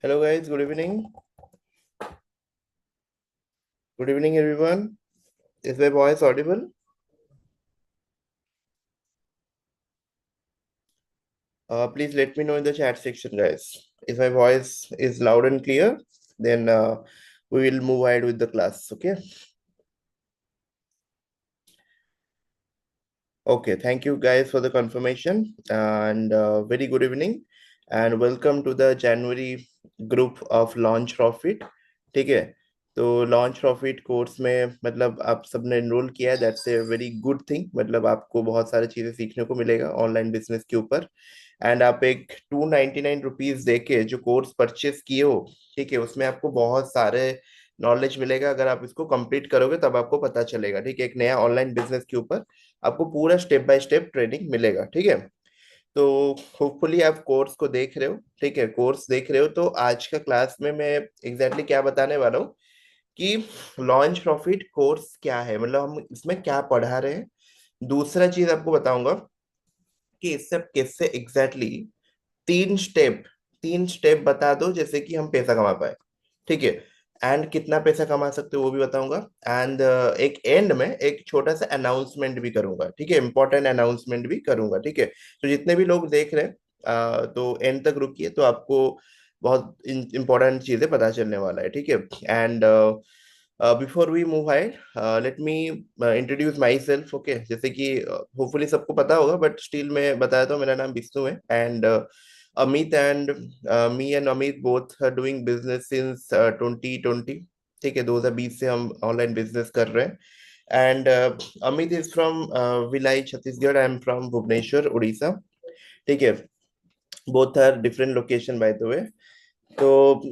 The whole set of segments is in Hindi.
Hello guys, good evening. Good evening everyone. Is my voice audible? Please let me know in the chat section, guys. If my voice is loud and clear, then we will move ahead with the class. Okay. Okay. Thank you guys for the confirmation and very good evening and welcome to the January group of Launch Profit. ठीक है. तो लॉन्च प्रॉफिट कोर्स में मतलब आप सबने एनरोल किया है, that's a very good thing. मतलब आपको बहुत सारी चीजें सीखने को मिलेगा ऑनलाइन बिजनेस के ऊपर. एंड आप एक 299 रुपीज दे के जो कोर्स परचेस किए हो, ठीक है, उसमें आपको बहुत सारे नॉलेज मिलेगा. अगर आप इसको कंप्लीट करोगे तब आपको पता चलेगा. ठीक है, एक नया ऑनलाइन बिजनेस के ऊपर आपको पूरा स्टेप बाय स्टेप ट्रेनिंग मिलेगा. ठीक है. तो होपफुली आप कोर्स को देख रहे हो. ठीक है, कोर्स देख रहे हो तो आज का क्लास में मैं एग्जैक्टली क्या बताने वाला हूँ कि लॉन्च प्रॉफिट कोर्स क्या है, मतलब हम इसमें क्या पढ़ा रहे हैं. दूसरा चीज आपको बताऊंगा कि इससे कैसे एग्जैक्टली तीन स्टेप तीन स्टेप बता दो जैसे कि हम पैसा कमा पाए. ठीक है. एंड कितना पैसा कमा सकते हो वो भी बताऊंगा. एंड एक एंड में एक छोटा सा अनाउंसमेंट भी करूंगा. ठीक है, इंपॉर्टेंट अनाउंसमेंट भी करूंगा. ठीक है, तो जितने भी लोग देख रहे हैं तो एंड तक रुकिए तो आपको बहुत इंपॉर्टेंट चीजें पता चलने वाला है. ठीक है. And before we move ahead, let me introduce myself. Okay, जैसे कि होपफुली सबको पता होगा बट स्टिल मैं बताया तो मेरा नाम विष्णु है. And Amit and me and Amit both are doing business since 2020. ठीक है, 2020 से हम ऑनलाइन बिजनेस कर रहे हैं. And Amit is from Bhilai Chhattisgarh. I am from Bhubaneswar Orissa. ठीक है, both are different location by the way. तो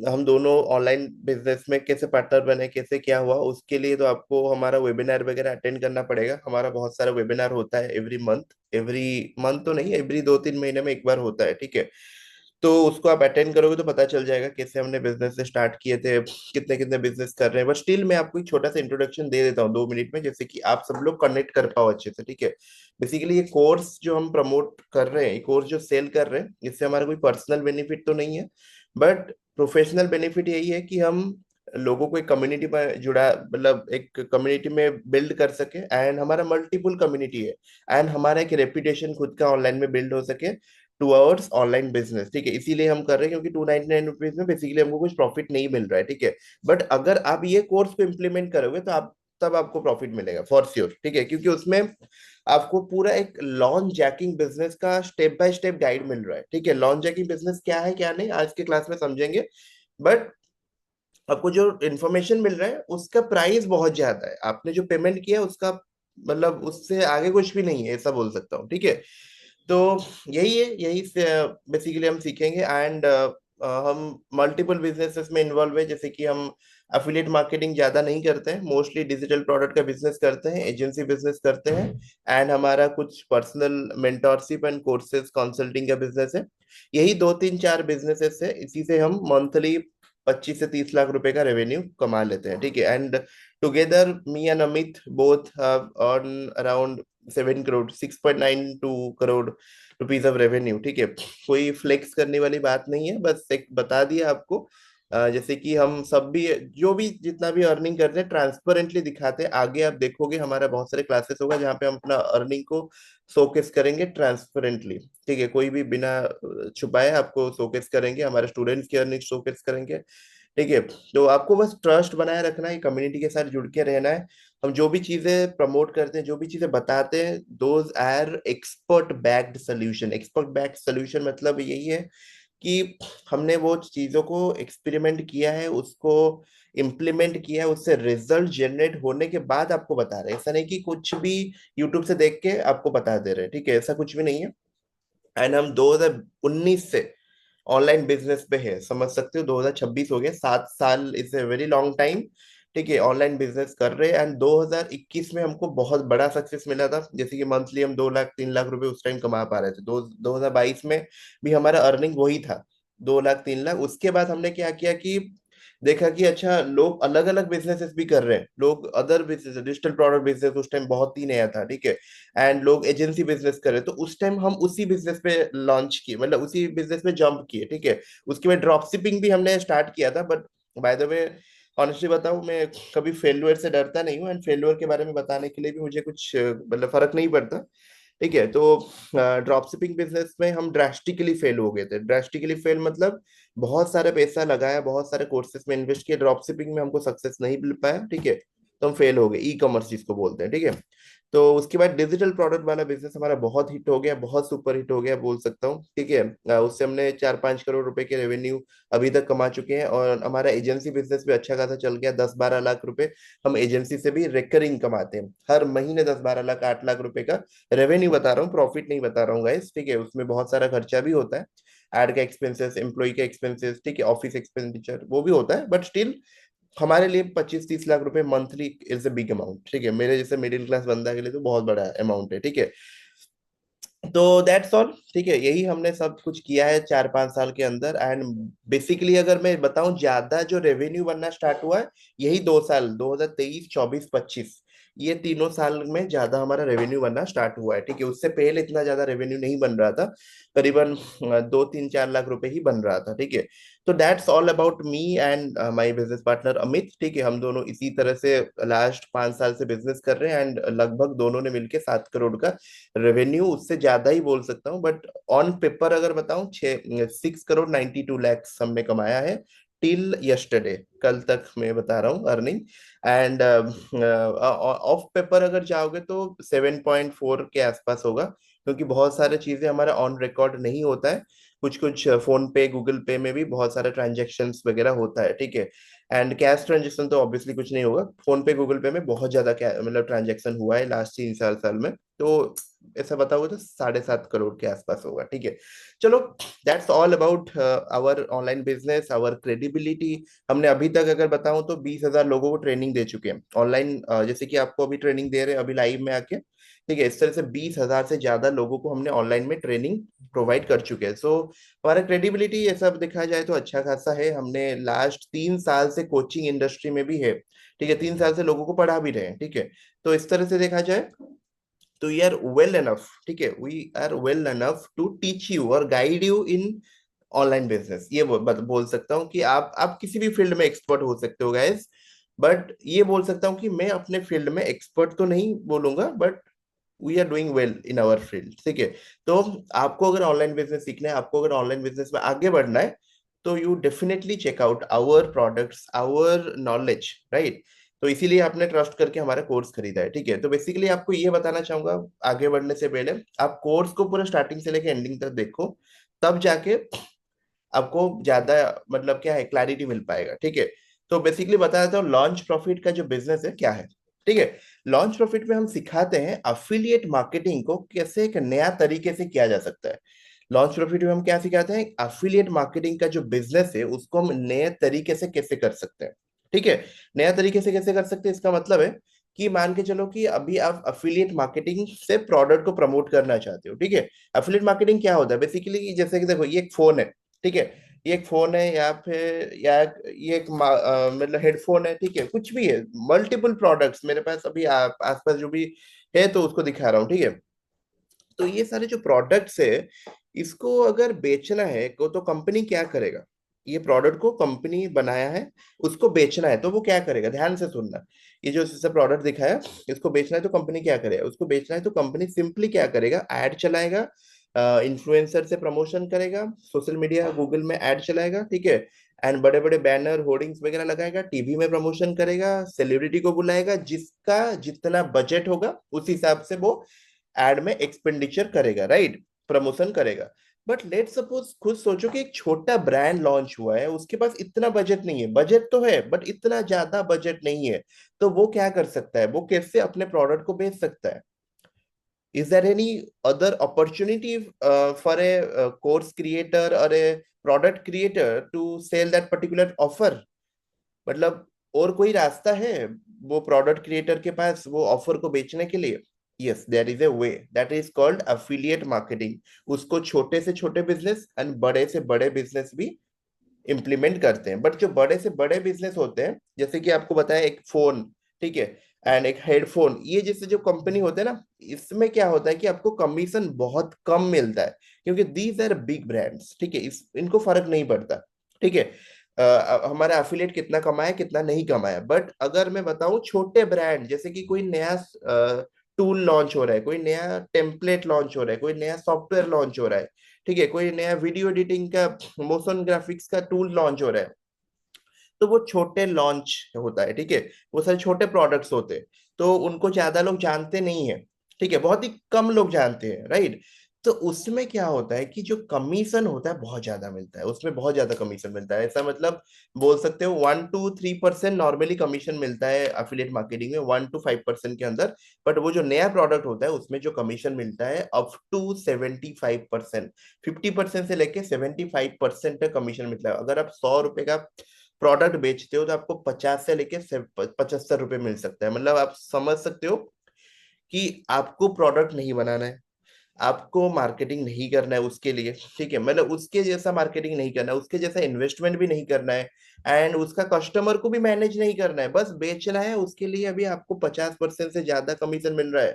हम दोनों ऑनलाइन बिजनेस में कैसे पार्टनर बने, कैसे क्या हुआ, उसके लिए तो आपको हमारा वेबिनार वगैरह अटेंड करना पड़ेगा. हमारा बहुत सारा वेबिनार होता है एवरी मंथ तो नहीं, एवरी 2-3 महीने में एक बार होता है. ठीक है, तो उसको आप अटेंड करोगे तो पता चल जाएगा कैसे हमने बिजनेस से स्टार्ट किए थे, कितने कितने बिजनेस कर रहे हैं. बट स्टिल मैं आपको एक छोटा सा इंट्रोडक्शन दे देता हूँ 2 मिनट में, जैसे कि आप सब लोग कनेक्ट कर पाओ अच्छे से. ठीक है, बेसिकली ये कोर्स जो हम प्रमोट कर रहे हैं, ये कोर्स जो सेल कर रहे हैं, इससे हमारा कोई पर्सनल बेनिफिट तो नहीं है. बट प्रोफेशनल बेनिफिट यही है कि हम लोगों को एक कम्युनिटी में जुड़ा, मतलब एक कम्युनिटी में बिल्ड कर सके. एंड हमारा मल्टीपल कम्युनिटी है. एंड हमारा एक रेपुटेशन खुद का ऑनलाइन में बिल्ड हो सके टू आवर्स ऑनलाइन बिजनेस. ठीक है, इसीलिए हम कर रहे हैं क्योंकि 299 रुपीज में बेसिकली हमको कुछ प्रॉफिट नहीं मिल रहा है. ठीक है, बट अगर आप ये कोर्स को इम्प्लीमेंट करोगे तो आप तब आपको प्रॉफिट मिलेगा फॉर श्योर. ठीक है, क्योंकि उसमें आपको पूरा एक लॉन्च जैकिंग बिजनेस का स्टेप बाय स्टेप गाइड मिल रहा है. ठीक है, लॉन्च जैकिंग बिजनेस क्या है क्या नहीं आज के क्लास में समझेंगे. बट आपको जो इन्फॉर्मेशन मिल रहा है उसका प्राइस बहुत ज्यादा है. आपने जो पेमेंट किया उसका मतलब उससे आगे कुछ भी नहीं है, ऐसा बोल सकता हूँ. ठीक है, तो यही है, यही बेसिकली हम सीखेंगे. एंड हम मल्टीपल बिजनेसेस में इन्वॉल्व है. जैसे कि हम अफिलिएट मार्केटिंग ज्यादा नहीं करते हैं, मोस्टली डिजिटल प्रोडक्ट का बिजनेस करते हैं, एजेंसी बिजनेस करते हैं. एंड हमारा कुछ personal mentorship and courses consulting का बिजनेस है. यही 2-3-4 बिजनेसेस है, इसी से हम मंथली 25 से 30 लाख रुपए का रेवेन्यू कमा लेते हैं. ठीक है, and together me and Amit both have earn around 7 crore, 6.92 crore rupees of revenue. ठीक है, कोई फ्लेक्स करने वाली बात नहीं है, बस एक बता दिया आपको. जैसे कि हम सब भी जो भी जितना भी अर्निंग करते हैं ट्रांसपेरेंटली दिखाते हैं. आगे आप देखोगे हमारा बहुत सारे क्लासेस होगा जहाँ पे हम अपना अर्निंग को शोकेस करेंगे ट्रांसपेरेंटली. ठीक है, कोई भी बिना छुपाए आपको शोकेस करेंगे, हमारे स्टूडेंट्स की अर्निंग शोकेस करेंगे. ठीक है, तो आपको बस ट्रस्ट बनाए रखना है, कम्युनिटी के साथ जुड़ के रहना है. हम जो भी चीजें प्रमोट करते हैं, जो भी चीजें बताते हैं, those are expert backed solution. Expert backed solution मतलब यही है कि हमने वो चीजों को एक्सपेरिमेंट किया है, उसको इम्प्लीमेंट किया है, उससे रिजल्ट जनरेट होने के बाद आपको बता रहे हैं. ऐसा नहीं कि कुछ भी यूट्यूब से देख के आपको बता दे रहे हैं. ठीक है, ऐसा कुछ भी नहीं है. एंड हम 2019 से ऑनलाइन बिजनेस पे है, समझ सकते हो. 2026 हो गया, 7 साल is a very long time. ठीक है, ऑनलाइन बिजनेस कर रहे हैं. एंड 2021 में हमको बहुत बड़ा सक्सेस मिला था, जैसे कि मंथली हम 2 लाख 3 लाख रुपए उस टाइम कमा पा रहे थे. 2022 में भी हमारा अर्निंग वही था, 2 लाख 3 लाख. उसके बाद हमने क्या किया कि देखा कि अच्छा लोग अलग अलग बिजनेसेस भी कर रहे हैं, लोग other business, digital product business उस टाइम बहुत ही नया था, ठीक है। एंड लोग एजेंसी बिजनेस कर रहे हैं, तो उस टाइम हम उसी बिजनेस पे लॉन्च किए, मतलब उसी बिजनेस में जंप किए, ठीक है। उसके बाद ड्रॉप शिपिंग भी हमने स्टार्ट किया था, but by the way honestly बताऊं, मैं कभी फेल्यूर से डरता नहीं हूँ, एंड फेल्यूर के बारे में बताने के लिए भी मुझे कुछ मतलब फर्क नहीं पड़ता, ठीक है। तो ड्रॉप शिपिंग बिजनेस में हम ड्रास्टिकली फेल हो गए थे। ड्रास्टिकली फेल मतलब बहुत सारा पैसा लगाया, बहुत सारे कोर्सेज में इन्वेस्ट किया, ड्रॉप शिपिंग में हमको सक्सेस नहीं मिल पाया, ठीक है। तो हम फेल हो गए, ई कॉमर्स जिसको बोलते हैं, ठीक है। तो उसके बाद डिजिटल प्रोडक्ट वाला बिजनेस हमारा बहुत हिट हो गया, बहुत सुपर हिट हो गया बोल सकता हूँ, ठीक है। उससे हमने 4-5 करोड़ रुपए के रेवेन्यू अभी तक कमा चुके हैं, और हमारा एजेंसी बिजनेस भी अच्छा खासा चल गया, 10-12 लाख रुपए हम एजेंसी से भी रिकरिंग कमाते हैं हर महीने, 10-12 लाख, 8 लाख रुपए का रेवेन्यू बता रहा हूँ, प्रॉफिट नहीं बता रहा हूँ गाइस, ठीक है। उसमें बहुत सारा खर्चा भी होता है, एड का एक्सपेंसेस, एम्प्लॉय का एक्सपेंसेस, ठीक है, ऑफिस एक्सपेंडिचर वो भी होता है, बट स्टिल हमारे लिए 25-30 लाख रुपए monthly is a big amount, ठीक है। मेरे जैसे मिडिल क्लास बंदा के लिए तो बहुत बड़ा अमाउंट है, ठीक है। तो दैट्स ऑल, ठीक है, यही हमने सब कुछ किया है 4-5 साल के अंदर। एंड बेसिकली अगर मैं बताऊं, ज्यादा जो रेवेन्यू बनना स्टार्ट हुआ है यही 2 साल, 2023, 24, 25, ये तीनों साल में ज्यादा हमारा रेवेन्यू बनना स्टार्ट हुआ है, ठीक है। उससे पहले इतना ज्यादा रेवेन्यू नहीं बन रहा था, करीबन 2-3-4 लाख रुपए ही बन रहा था, ठीक है। तो that's all about me and my business partner Amit, ठीक है। हम दोनों इसी तरह से लास्ट 5 साल से बिजनेस कर रहे हैं, एंड लगभग दोनों ने मिलके 7 करोड़ का रेवेन्यू, उससे ज्यादा ही बोल सकता हूँ, बट ऑन पेपर अगर बताऊं, 6 करोड़ 92 लाख हमने कमाया है टिल यस्टरडे, कल तक मैं बता रहा हूँ अर्निंग। एंड ऑफ पेपर अगर जाओगे तो 7.4 के आसपास होगा, क्योंकि बहुत सारी चीजें हमारा ऑन रिकॉर्ड नहीं होता है, कुछ कुछ फोन पे, गूगल पे में भी बहुत सारे ट्रांजेक्शन्स वगैरह होता है, ठीक है। एंड कैश ट्रांजेक्शन तो ऑब्वियसली कुछ नहीं होगा, फोन पे गूगल पे में बहुत ज्यादा मतलब ट्रांजेक्शन हुआ है लास्ट 3-4 साल में, तो ऐसा बताओगे तो 7.5 करोड़ के आसपास होगा, ठीक है। चलो, that's all about our online business, our credibility. हमने अभी तक अगर बताऊं तो 20,000 लोगों को ट्रेनिंग दे चुके हैं ऑनलाइन, जैसे कि आपको अभी ट्रेनिंग दे रहे हैं अभी लाइव में आके, ठीक है। इस तरह से 20,000 से ज्यादा लोगों को हमने ऑनलाइन में ट्रेनिंग प्रोवाइड कर चुके हैं। सो हमारा क्रेडिबिलिटी ये सब देखा जाए तो अच्छा खासा है। हमने लास्ट 3 साल से कोचिंग इंडस्ट्री में भी है, ठीक है, 3 साल से लोगों को पढ़ा भी रहे हैं, ठीक है। तो इस तरह से देखा जाए तो वी आर वेल एनफ, ठीक है, we are well enough to teach you और guide you in online business. ये बोल सकता हूँ कि आप किसी भी फील्ड में एक्सपर्ट हो सकते हो गाइस, बट ये बोल सकता हूँ कि मैं अपने फील्ड में एक्सपर्ट तो नहीं बोलूंगा, but we are doing well in our field, ठीक है। तो आपको अगर ऑनलाइन बिजनेस सीखना है, आपको अगर ऑनलाइन बिजनेस में आगे बढ़ना है, तो you definitely check out our products, our knowledge, right. तो इसीलिए आपने ट्रस्ट करके हमारा कोर्स खरीदा है, ठीक है। तो बेसिकली आपको ये बताना चाहूंगा, आगे बढ़ने से पहले आप कोर्स को पूरा स्टार्टिंग से लेकर एंडिंग तक देखो, तब जाके आपको ज्यादा मतलब क्या है क्लैरिटी मिल पाएगा, ठीक है। तो बेसिकली बता देता हूँ लॉन्च प्रॉफिट का जो बिजनेस है क्या है, ठीक है। लॉन्च प्रॉफिट में हम सिखाते हैं अफिलिएट मार्केटिंग को कैसे एक नया तरीके से किया जा सकता है। लॉन्च प्रॉफिट में हम क्या सिखाते हैं, अफिलिएट मार्केटिंग का जो बिजनेस है उसको हम नए तरीके से कैसे कर सकते हैं, ठीक है। नया तरीके से कैसे कर सकते हैं, इसका मतलब है कि मान के चलो कि अभी आप अफिलिएट मार्केटिंग से प्रोडक्ट को प्रमोट करना चाहते हो, ठीक है। अफिलिएट मार्केटिंग क्या होता है बेसिकली, जैसे कि देखो ये एक फोन है, ठीक है, ये एक फोन है, या फिर या ये एक मतलब हेडफोन है, ठीक है, कुछ भी है, मल्टीपल प्रोडक्ट्स मेरे पास अभी आसपास जो भी है तो उसको दिखा रहा हूँ, ठीक है। तो ये सारे जो प्रोडक्ट्स है, इसको अगर बेचना है को तो कंपनी क्या करेगा, ये प्रोडक्ट को कंपनी बनाया है, उसको बेचना है तो वो क्या करेगा, ध्यान से सुनना। ये जो जैसे प्रोडक्ट दिखाया, इसको बेचना है तो कंपनी क्या करेगा, उसको बेचना है तो कंपनी सिंपली क्या करेगा, ऐड चलाएगा, इन्फ्लुएंसर से प्रमोशन करेगा, सोशल मीडिया गूगल में ऐड चलाएगा, ठीक है। एंड बड़े बड़े बैनर होर्डिंग्स वगैरह लगाएगा, टीवी में प्रमोशन करेगा, सेलिब्रिटी को बुलाएगा, जिसका जितना बजट होगा उस हिसाब से वो एड में एक्सपेंडिचर करेगा, राइट, प्रमोशन करेगा। बट लेट सपोज खुद सोचो कि एक छोटा ब्रांड लॉन्च हुआ है, उसके पास इतना बजट नहीं है, बजट तो है बट इतना ज्यादा बजट नहीं है, तो वो क्या कर सकता है, वो कैसे अपने प्रोडक्ट को बेच सकता है। Is there any other opportunity for a course creator or a product creator to sell that particular offer? मतलब और कोई रास्ता है वो प्रोडक्ट क्रिएटर के पास वो ऑफर को बेचने के लिए? Yes, there is a way, that is called affiliate marketing. उसको छोटे से छोटे बिजनेस एंड बड़े से बड़े बिजनेस भी इम्प्लीमेंट करते हैं। बट जो बड़े से बड़े बिजनेस होते हैं, जैसे कि आपको बताया एक फोन, ठीक है, एंड एक हेडफोन, ये जैसे जो कंपनी होते हैं ना, इसमें क्या होता है कि आपको कमीशन बहुत कम मिलता है, क्योंकि दीज आर बिग ब्रांड्स, ठीक है, इस इनको फर्क नहीं पड़ता, ठीक है, हमारा एफिलिएट कितना कमाया कितना नहीं कमाया। बट अगर मैं बताऊं छोटे ब्रांड, जैसे कि कोई नया टूल लॉन्च हो रहा है, कोई नया टेम्पलेट लॉन्च हो रहा है, कोई नया सॉफ्टवेयर लॉन्च हो रहा है, ठीक है, कोई नया वीडियो एडिटिंग का मोशन ग्राफिक्स का टूल लॉन्च हो रहा है, तो वो छोटे लॉन्च होता है, ठीक है, वो सारे छोटे प्रोडक्ट्स होते हैं, तो उनको ज्यादा लोग जानते नहीं है, ठीक है, बहुत ही कम लोग जानते हैं, राइट। तो उसमें क्या होता है कि जो कमीशन होता है बहुत ज्यादा मिलता है, उसमें बहुत ज्यादा कमीशन मिलता है, ऐसा मतलब बोल सकते हो 1 to 3% नॉर्मली कमीशन मिलता है अफिलिएट मार्केटिंग में, 1 to 5% के अंदर। बट वो जो नया प्रोडक्ट होता है उसमें जो कमीशन मिलता है अप टू 75%, 50% से लेके 75% तक कमीशन मिलता है। अगर आप 100 रुपए का प्रोडक्ट बेचते हो तो आपको 50 से लेके 75 रुपए मिल सकता है। मतलब आप समझ सकते हो कि आपको प्रोडक्ट नहीं बनाना है, आपको मार्केटिंग नहीं करना है उसके लिए, ठीक है, मतलब उसके जैसा मार्केटिंग नहीं करना है, उसके जैसा इन्वेस्टमेंट भी नहीं करना है, एंड उसका कस्टमर को भी मैनेज नहीं करना है, बस बेचना है, उसके लिए अभी आपको 50% से ज्यादा कमीशन मिल रहा है,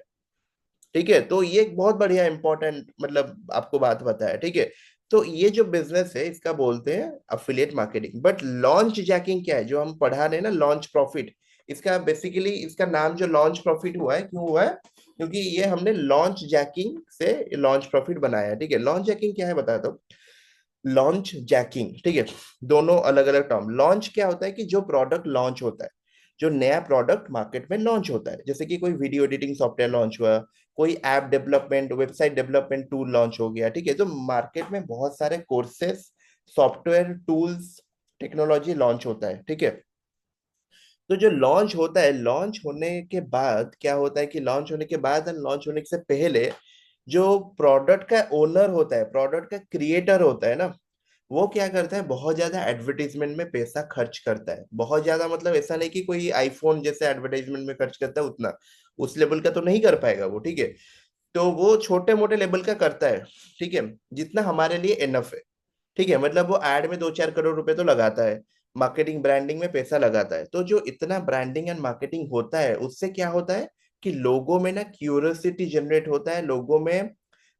ठीक है। तो ये एक बहुत बढ़िया इंपॉर्टेंट मतलब आपको बात बताया, ठीक है। तो ये जो बिजनेस है इसका बोलते हैं affiliate marketing. But launch jacking क्या है जो हम पढ़ा रहे हैं ना, लॉन्च प्रॉफिट, इसका बेसिकली इसका नाम जो लॉन्च प्रॉफिट हुआ है, क्यों हुआ है, क्योंकि ये हमने लॉन्च जैकिंग से लॉन्च प्रॉफिट बनाया है, ठीक है। लॉन्च जैकिंग क्या है बताता हूँ। लॉन्च जैकिंग, ठीक है, दोनों अलग अलग टर्म। लॉन्च क्या होता है कि जो प्रोडक्ट लॉन्च होता है, जो नया प्रोडक्ट मार्केट में लॉन्च होता है, जैसे कि कोई वीडियो एडिटिंग सॉफ्टवेयर लॉन्च हुआ, कोई app development website development tool launch हो गया, ठीक है। तो मार्केट में बहुत सारे courses, software tools, technology launch होता है, ठीक है। तो जो लॉन्च होता है, लॉन्च होने के बाद क्या होता है कि लॉन्च होने के बाद और लॉन्च होने से पहले जो प्रोडक्ट का ओनर होता है, प्रोडक्ट का क्रिएटर होता है ना, वो क्या करता है, बहुत ज्यादा एडवर्टीजमेंट में पैसा खर्च करता है। बहुत ज्यादा मतलब ऐसा नहीं कि कोई आईफोन जैसे एडवर्टाइजमेंट में खर्च करता है उतना, उस लेवल का तो नहीं कर पाएगा वो, ठीक है। तो वो छोटे मोटे लेवल का करता है, ठीक है, जितना हमारे लिए इनफ है, ठीक है। मतलब वो एड में 2-4 करोड़ रुपए तो लगाता है, मार्केटिंग ब्रांडिंग में पैसा लगाता है। तो जो इतना ब्रांडिंग एंड मार्केटिंग होता है उससे क्या होता है कि लोगों में ना क्यूरियोसिटी जनरेट होता है, लोगों में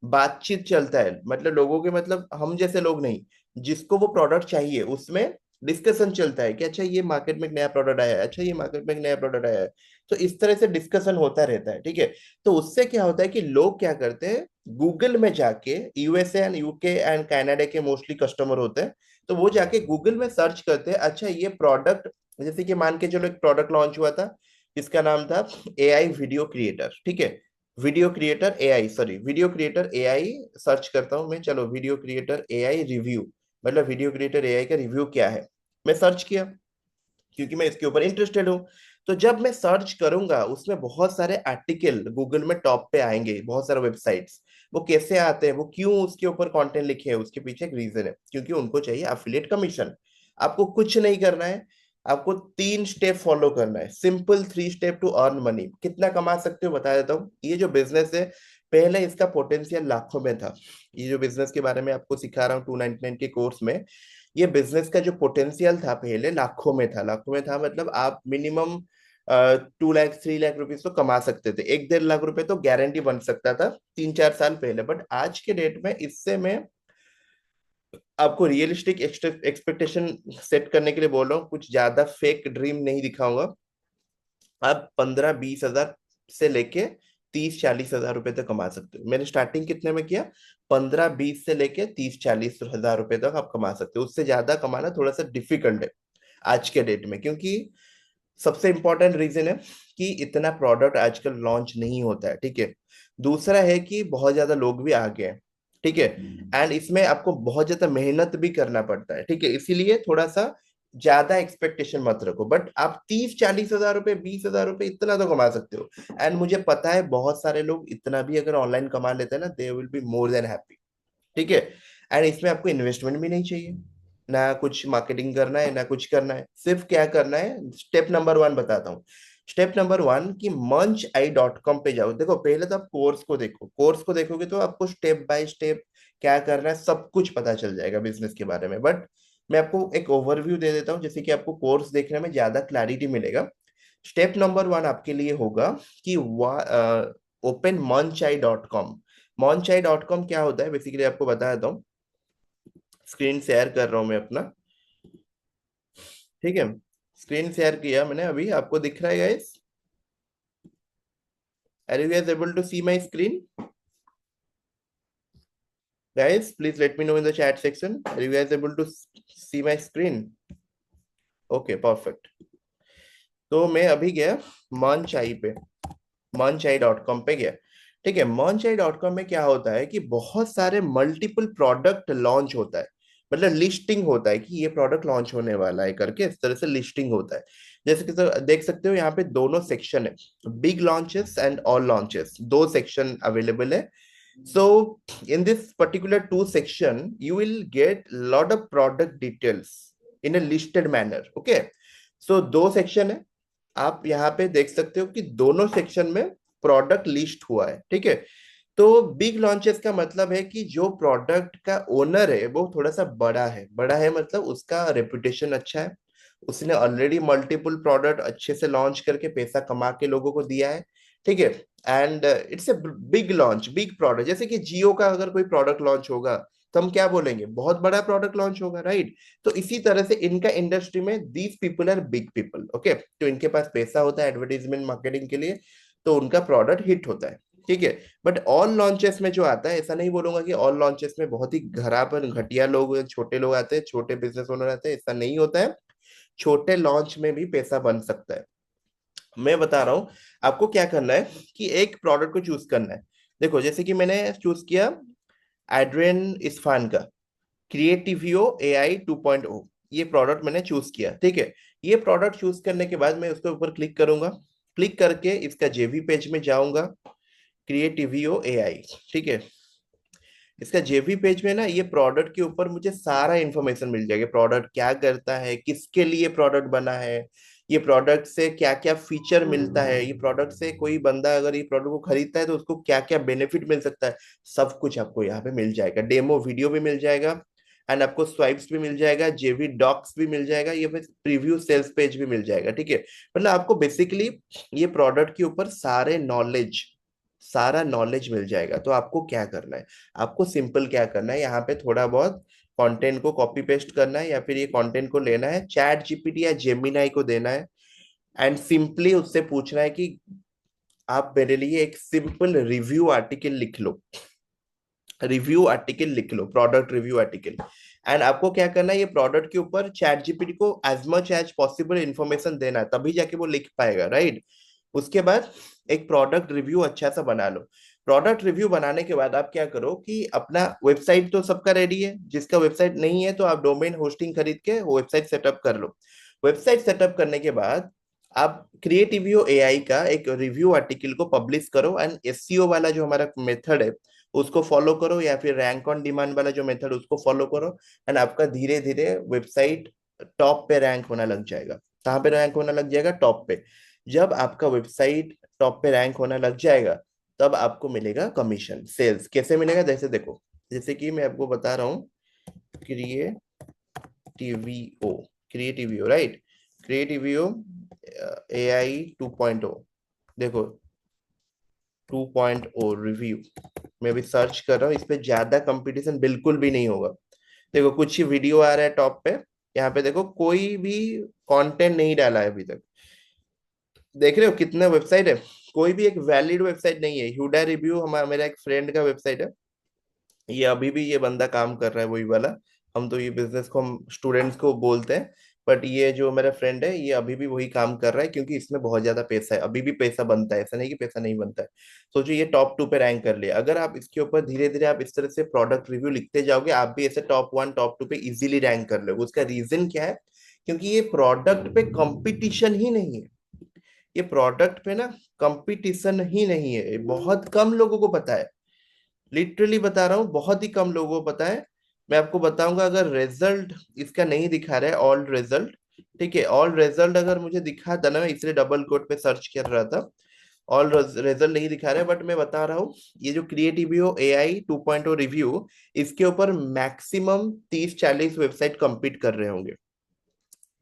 बातचीत चलता है, मतलब लोगों के मतलब हम जैसे लोग नहीं, जिसको वो प्रोडक्ट चाहिए उसमें डिस्कशन चलता है कि अच्छा ये मार्केट में एक नया प्रोडक्ट आया है, अच्छा ये मार्केट में एक नया प्रोडक्ट आया है। तो इस तरह से डिस्कशन होता रहता है, ठीक है। तो उससे क्या होता है कि लोग क्या करते हैं, गूगल में जाके, USA and UK and Canada के मोस्टली कस्टमर होते हैं, तो वो जाके गूगल में सर्च करते हैं, अच्छा ये प्रोडक्ट, जैसे कि मान के चलो एक प्रोडक्ट लॉन्च हुआ था, इसका नाम था एआई वीडियो क्रिएटर, ठीक है, video creator AI, sorry video creator AI, search करता हूं मैं, चलो वीडियो क्रिएटर एआई रिव्यू, मतलब वीडियो क्रिएटर एआई का रिव्यू क्या है, मैं सर्च किया, क्योंकि मैं इसके ऊपर इंटरेस्टेड हूँ। तो जब मैं सर्च करूंगा उसमें बहुत सारे आर्टिकल गूगल में टॉप पे आएंगे, बहुत सारे वेबसाइट्स। वो कैसे आते हैं, वो क्यों उसके ऊपर कंटेंट लिखे हैं, उसके पीछे एक रीजन है, क्योंकि उनको चाहिए अफिलिएट कमीशन। आपको कुछ नहीं करना है, आपको 3 स्टेप फॉलो करना है, simple 3 step to earn money. कितना कमा सकते हो बता देता हूँ। ये जो बिजनेस है, पहले इसका पोटेंशियल लाखों में था। ये जो बिजनेस के बारे में आपको सिखा रहा हूँ 299 के कोर्स में, ये बिजनेस का जो पोटेंशियल था पहले लाखों में था, लाखों में था, मतलब आप मिनिमम 2 लाख 3 लाख रुपीज तो कमा सकते थे, 1-1.5 लाख रुपए तो गारंटी बन सकता था 3-4 साल पहले। बट आज के डेट में इससे मैं आपको रियलिस्टिक एक्सपेक्टेशन सेट करने के लिए बोल रहा हूँ, कुछ ज्यादा फेक ड्रीम नहीं दिखाऊंगा। आप 15-20 हजार से लेके 30-40 हजार रुपए तक कमा सकते हो। मैंने स्टार्टिंग कितने में किया, 15-20 से लेके 30-40 हजार रुपए तक आप कमा सकते हो। उससे ज्यादा कमाना थोड़ा सा डिफिकल्ट है आज के डेट में, क्योंकि सबसे इंपॉर्टेंट रीजन है कि इतना प्रोडक्ट आजकल लॉन्च नहीं होता है, ठीक है। दूसरा है कि बहुत ज्यादा लोग भी आ गए हैं, ठीक है, एंड इसमें आपको बहुत ज्यादा मेहनत भी करना पड़ता है, ठीक है। इसीलिए थोड़ा सा ज्यादा एक्सपेक्टेशन मत रखो। बट आप 30-40 हजार रुपए, 20 हजार रुपए इतना तो कमा सकते हो। एंड मुझे पता है बहुत सारे लोग इतना भी अगर ऑनलाइन कमा लेते हैं ना, they will be more than happy, ठीक है। एंड इसमें आपको इन्वेस्टमेंट भी नहीं चाहिए, ना कुछ मार्केटिंग करना है ना कुछ करना है, सिर्फ क्या करना है, स्टेप नंबर 1 बताता हूँ। स्टेप नंबर 1 कि मंचai.com पे जाओ। देखो पहले तो आप कोर्स को देखो, कोर्स को देखोगे तो आपको स्टेप बाय स्टेप क्या करना है सब कुछ पता चल जाएगा बिजनेस के बारे में। बट मैं आपको एक ओवरव्यू दे देता हूँ, जैसे कि आपको कोर्स देखने में ज्यादा क्लैरिटी मिलेगा। स्टेप नंबर 1 आपके लिए होगा कि ओपन monchai.com। monchai.com क्या होता है बेसिकली आपको बता देता हूँ। स्क्रीन शेयर कर रहा हूँ मैं अपना, ठीक है। स्क्रीन शेयर किया मैंने, अभी आपको दिख रहा है guys? Are you guys able to see my screen? Guys, please let me know in the chat section. Are you guys able to see my screen? Okay, perfect. तो मैं अभी गया मनचाई पे, मनचाई.com पे गया। ठीक है, मनचाई.com में क्या होता है कि बहुत सारे मल्टीपल प्रोडक्ट लॉन्च होता है। मतलब लिस्टिंग होता है कि ये प्रोडक्ट लॉन्च होने वाला है करके, इस तरह से लिस्टिंग होता है। जैसे कि तो देख सकते हो यहाँ पे दोनों सेक्शन है, big launches and all launches, दो सेक्शन अवेलेबल है। So in this particular two section, you will get lot of product details in a listed manner. Okay. So दो सेक्शन है, आप यहाँ पे देख सकते हो कि दोनों सेक्शन में प्रोडक्ट लिस्ट हुआ है। ठीक है। तो बिग लॉन्चेस का मतलब है कि जो प्रोडक्ट का ओनर है वो थोड़ा सा बड़ा है। बड़ा है मतलब उसका रेपुटेशन अच्छा है, उसने ऑलरेडी मल्टीपल प्रोडक्ट अच्छे से लॉन्च करके पैसा कमा के लोगों को दिया है। ठीक है। And it's a big launch, big product. जैसे कि जियो का अगर कोई प्रोडक्ट लॉन्च होगा तो हम क्या बोलेंगे, बहुत बड़ा प्रोडक्ट लॉन्च होगा, राइट? तो इसी तरह से इनका इंडस्ट्री में these people are big people. Okay, तो इनके पास पैसा होता है एडवर्टीजमेंट मार्केटिंग के लिए, तो उनका प्रोडक्ट हिट होता है। ठीक है। बट ऑल लॉन्चेस में जो आता है, ऐसा नहीं बोलूंगा कि ऑल लॉन्चेस में बहुत ही घरापन घटिया लोग, छोटे लोग आते हैं, छोटे बिजनेस ओनर आते हैं, ऐसा नहीं होता है। छोटे लॉन्च में भी पैसा बन सकता है। मैं बता रहा हूं आपको क्या करना है कि एक प्रोडक्ट को चूज करना है। देखो, जैसे कि मैंने चूज किया एड्रियन इस्फान का क्रिएटिवियो AI 2.0, ये प्रोडक्ट मैंने चूज किया। ठीक है। ये प्रोडक्ट चूज करने के बाद मैं उसके ऊपर क्लिक करूंगा। क्लिक करके इसका जेवी पेज में जाऊंगा, क्रिएटिवियो AI। ठीक है। इसका जेवी पेज में ना ये प्रोडक्ट के ऊपर मुझे सारा इंफॉर्मेशन मिल जाएगा। प्रोडक्ट क्या करता है, किसके लिए प्रोडक्ट बना है, ये प्रोडक्ट से क्या क्या फीचर मिलता है, ये प्रोडक्ट से कोई बंदा अगर ये प्रोडक्ट को खरीदता है तो उसको क्या क्या बेनिफिट मिल सकता है, सब कुछ आपको यहाँ पे मिल जाएगा। डेमो वीडियो भी मिल जाएगा, एंड आपको स्वाइप्स भी मिल जाएगा, जेवी डॉक्स भी मिल जाएगा, ये प्रीव्यू सेल्स पेज भी मिल जाएगा। ठीक है। मतलब आपको बेसिकली ये प्रोडक्ट के ऊपर सारा नॉलेज मिल जाएगा। तो आपको क्या करना है, आपको सिंपल क्या करना है, यहाँ पे थोड़ा बहुत कंटेंट को कॉपी पेस्ट करना है, या फिर ये कंटेंट को लेना है चैट जीपीटी या जेमिनाई को देना है, एंड सिंपली उससे पूछना है कि आप मेरे लिए एक सिंपल रिव्यू आर्टिकल लिख लो। रिव्यू आर्टिकल लिख लो, प्रोडक्ट रिव्यू आर्टिकल। एंड आपको क्या करना है, ये प्रोडक्ट के ऊपर चैट जीपीटी को as much as possible information देना है, तभी जाके वो लिख पाएगा, राइट? उसके बाद एक प्रोडक्ट रिव्यू अच्छा सा बना लो। प्रोडक्ट रिव्यू बनाने के बाद आप क्या करो कि अपना वेबसाइट तो सबका रेडी है, जिसका वेबसाइट नहीं है तो आप डोमेन होस्टिंग खरीद के वो वेबसाइट सेटअप कर लो। वेबसाइट सेटअप करने के बाद आप क्रिएटिवियो AI का एक रिव्यू आर्टिकल को पब्लिश करो, एंड एसईओ वाला जो हमारा मेथड है उसको फॉलो करो, या फिर रैंक ऑन डिमांड वाला जो मेथड उसको फॉलो करो। एंड आपका धीरे धीरे वेबसाइट टॉप पे रैंक होना लग जाएगा। कहाँ पे रैंक होना लग जाएगा? टॉप पे। जब आपका वेबसाइट टॉप पे रैंक होना लग जाएगा तब आपको मिलेगा कमीशन। सेल्स कैसे मिलेगा, जैसे देखो, जैसे कि मैं आपको बता रहा हूँ, क्रिएटिवियो, क्रिएटिवियो, राइट? क्रिएटिवियो AI 2.0, देखो 2.0 रिव्यू। मैं भी सर्च कर रहा हूँ, इस पे ज्यादा कंपटीशन बिल्कुल भी नहीं होगा। देखो कुछ ही वीडियो आ रहा है टॉप पे, यहाँ पे देखो कोई भी कंटेंट नहीं डाला है अभी तक। देख रहे हो कितना वेबसाइट है, कोई भी एक वैलिड वेबसाइट नहीं है। ह्यूडा रिव्यू हमारा, मेरा एक फ्रेंड का वेबसाइट है, ये अभी भी ये बंदा काम कर रहा है वही वाला। हम तो ये बिजनेस को हम स्टूडेंट्स को बोलते हैं, बट ये जो मेरा फ्रेंड है ये अभी भी वही काम कर रहा है, क्योंकि इसमें बहुत ज्यादा पैसा है, अभी भी पैसा बनता है, ऐसा नहीं कि पैसा नहीं बनता है। सोचो ये टॉप 2 पे रैंक कर लिया, अगर आप इसके ऊपर धीरे धीरे आप इस तरह से प्रोडक्ट रिव्यू लिखते जाओगे, आप भी ऐसे टॉप 1 टॉप 2 पे इजीली रैंक कर लोगे। उसका रीजन क्या है? क्योंकि ये प्रोडक्ट पे कंपटीशन ही नहीं है। ये प्रोडक्ट पे ना कंपटीशन ही नहीं है, बहुत कम लोगों को पता है। लिटरली बता रहा हूँ, बहुत ही कम लोगों को पता है। मैं आपको बताऊंगा, अगर रिजल्ट इसका नहीं दिखा रहा है ऑल रिजल्ट, ठीक है, ऑल रिजल्ट अगर मुझे दिखा था ना, मैं इसलिए डबल कोट पे सर्च कर रहा था। ऑल रिजल्ट नहीं दिखा रहा है, बट मैं बता रहा हूँ ये जो क्रिएटिवियो AI 2.0 रिव्यू, इसके ऊपर मैक्सिमम 30-40 वेबसाइट compete कर रहे होंगे।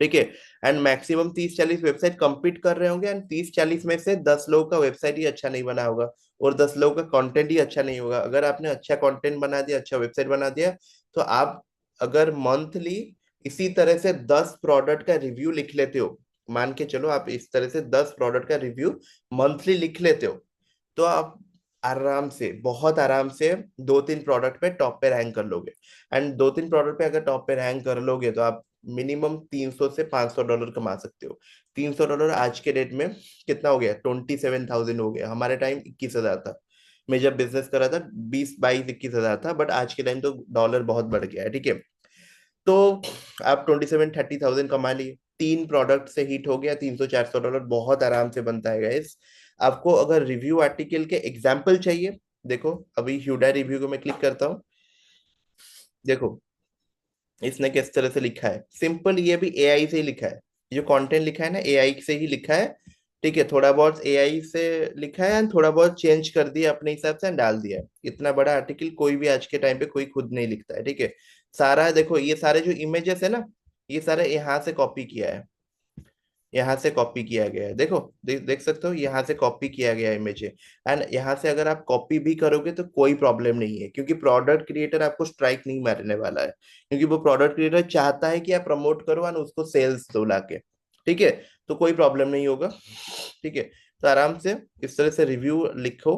ठीक है। एंड मैक्सिमम 30-40 वेबसाइट compete कर रहे होंगे, एंड 30-40 में से 10 लोगों का वेबसाइट ही अच्छा नहीं बना होगा, और 10 लोगों का कंटेंट ही अच्छा नहीं होगा। अगर आपने अच्छा कंटेंट बना दिया, अच्छा वेबसाइट बना दिया, तो आप अगर मंथली इसी तरह से 10 प्रोडक्ट का रिव्यू लिख लेते हो, मान के चलो आप इस तरह से 10 प्रोडक्ट का रिव्यू मंथली लिख लेते हो, तो आप आराम से, बहुत आराम से 2-3 प्रोडक्ट पे टॉप पे रैंक कर लोगे। एंड 2-3 प्रोडक्ट पे अगर टॉप पे रैंक कर लोगे, तो आप मिनिमम $300 से $500 कमा सकते हो। $300 आज के डेट में कितना हो गया? 27,000 हो गया। हमारे टाइम 21,000 था। मैं जब बिजनेस कर रहा था 20, 22, 21,000 था, बट आज के टाइम तो डॉलर बहुत बढ़ गया है। ठीक है। तो आप 27-30,000 कमा लिए, 3 प्रोडक्ट से हिट हो गया, $300-400 बहुत आराम से बनता है गाइस। आपको अगर रिव्यू आर्टिकल के एग्जाम्पल चाहिए, देखो अभी ह्यूडा रिव्यू को मैं क्लिक करता हूँ। देखो इसने किस तरह से लिखा है, सिंपल, ये भी AI से ही लिखा है। ये जो कंटेंट लिखा है ना, AI से ही लिखा है। ठीक है, थोड़ा बहुत AI से लिखा है, एंड थोड़ा बहुत चेंज कर दिया अपने हिसाब से and डाल दिया है। इतना बड़ा आर्टिकल कोई भी आज के टाइम पे कोई खुद नहीं लिखता है। ठीक है। सारा देखो, ये सारे जो इमेजेस है ना, ये सारे यहाँ से कॉपी किया है, यहाँ से कॉपी किया गया है। देखो देख सकते हो, यहाँ से कॉपी किया गया इमेज है। एंड यहाँ से अगर आप कॉपी भी करोगे तो कोई प्रॉब्लम नहीं है, क्योंकि प्रोडक्ट क्रिएटर आपको स्ट्राइक नहीं मारने वाला है, क्योंकि वो प्रोडक्ट क्रिएटर चाहता है कि आप प्रमोट करो और उसको सेल्स दो लाके। ठीक है। तो कोई प्रॉब्लम नहीं होगा। ठीक है। तो आराम से इस तरह से रिव्यू लिखो।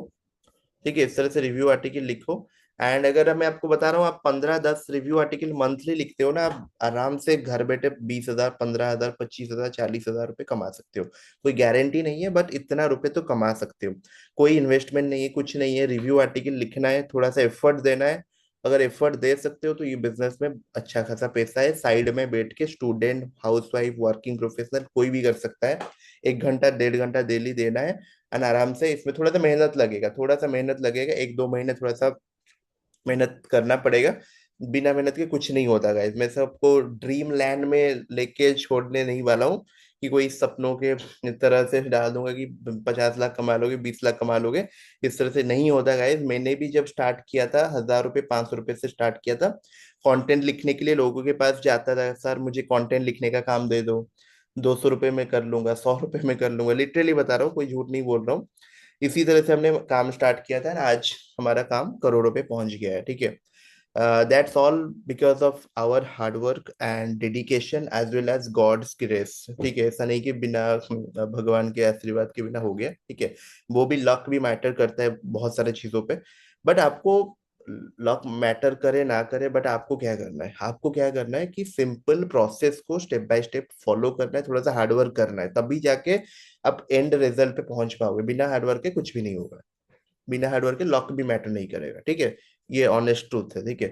ठीक है, इस तरह से रिव्यू आर्टिकल लिखो। एंड अगर मैं आपको बता रहा हूँ, आप 15-10 रिव्यू आर्टिकल मंथली लिखते हो ना, आप आराम से घर बैठे 20,000, 15,000, 25,000, 40,000 रुपये कमा सकते हो। कोई गारंटी नहीं है, बट इतना रुपए तो कमा सकते हो। कोई इन्वेस्टमेंट नहीं है, कुछ नहीं है, रिव्यू आर्टिकल लिखना है, थोड़ा सा एफर्ट देना है। अगर एफर्ट दे सकते हो तो ये बिजनेस में अच्छा खासा पैसा है। साइड में बैठ के स्टूडेंट, हाउसवाइफ, वर्किंग प्रोफेशनल कोई भी कर सकता है। 1 घंटा 1.5 घंटा डेली देना है, एंड आराम से। इसमें थोड़ा सा मेहनत लगेगा, थोड़ा सा मेहनत लगेगा, 1-2 महीने थोड़ा सा मेहनत करना पड़ेगा। बिना मेहनत के कुछ नहीं होता गाइस। मैं सबको ड्रीम लैंड में लेके छोड़ने नहीं वाला हूँ, कि कोई सपनों के तरह से डाल दूंगा कि 50 लाख कमा लोगे, 20 लाख कमा लोगे। इस तरह से नहीं होता गाइस। मैंने भी जब स्टार्ट किया था, 1,000 रुपये, 500 रुपये से स्टार्ट किया था। कंटेंट लिखने के लिए लोगों के पास जाता था, सर मुझे कंटेंट लिखने का काम दे दो, 200 रुपये में कर लूंगा, 100 रुपये में कर लूंगा। लिटरली बता रहा हूँ, कोई झूठ नहीं बोल रहा हूँ। इसी तरह से हमने काम स्टार्ट किया था, आज हमारा काम करोड़ों पे पहुंच गया है। ठीक है। That's all because of our hard work and dedication as well as God's grace. ठीक है, ऐसा नहीं कि बिना भगवान के आशीर्वाद के बिना हो गया। ठीक है। वो भी लक भी मैटर करता है बहुत सारे चीजों पे। बट आपको लक मैटर करे ना करे, बट आपको क्या करना है, आपको क्या करना है कि सिंपल प्रोसेस को स्टेप बाय स्टेप फॉलो करना है, थोड़ा सा हार्डवर्क करना है, तभी जाके आप एंड रिजल्ट पे पहुंच पाओगे। बिना हार्डवर्क के कुछ भी नहीं होगा। बिना हार्डवर्क के लक भी मैटर नहीं करेगा। ठीक है। ये ऑनेस्ट ट्रूथ है। ठीक है।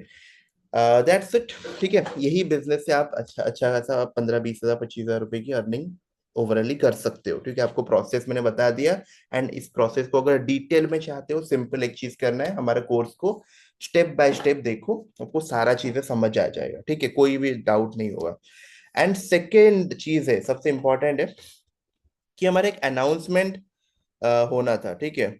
That's it. ठीक है, यही बिजनेस से आप अच्छा अच्छा खासा 15-20 हजार, 25,000 रुपए की अर्निंग ओवरऑली कर सकते हो। ठीक है, आपको प्रोसेस मैंने बता दिया। एंड इस प्रोसेस को अगर डिटेल में चाहते हो, सिंपल एक चीज करना है, हमारे कोर्स को स्टेप बाय स्टेप देखो, आपको सारा चीजें समझ आ जाएगा। ठीक है, कोई भी डाउट नहीं होगा। एंड सेकेंड चीज है, सबसे इंपॉर्टेंट है, कि हमारा एक अनाउंसमेंट होना था। ठीक है।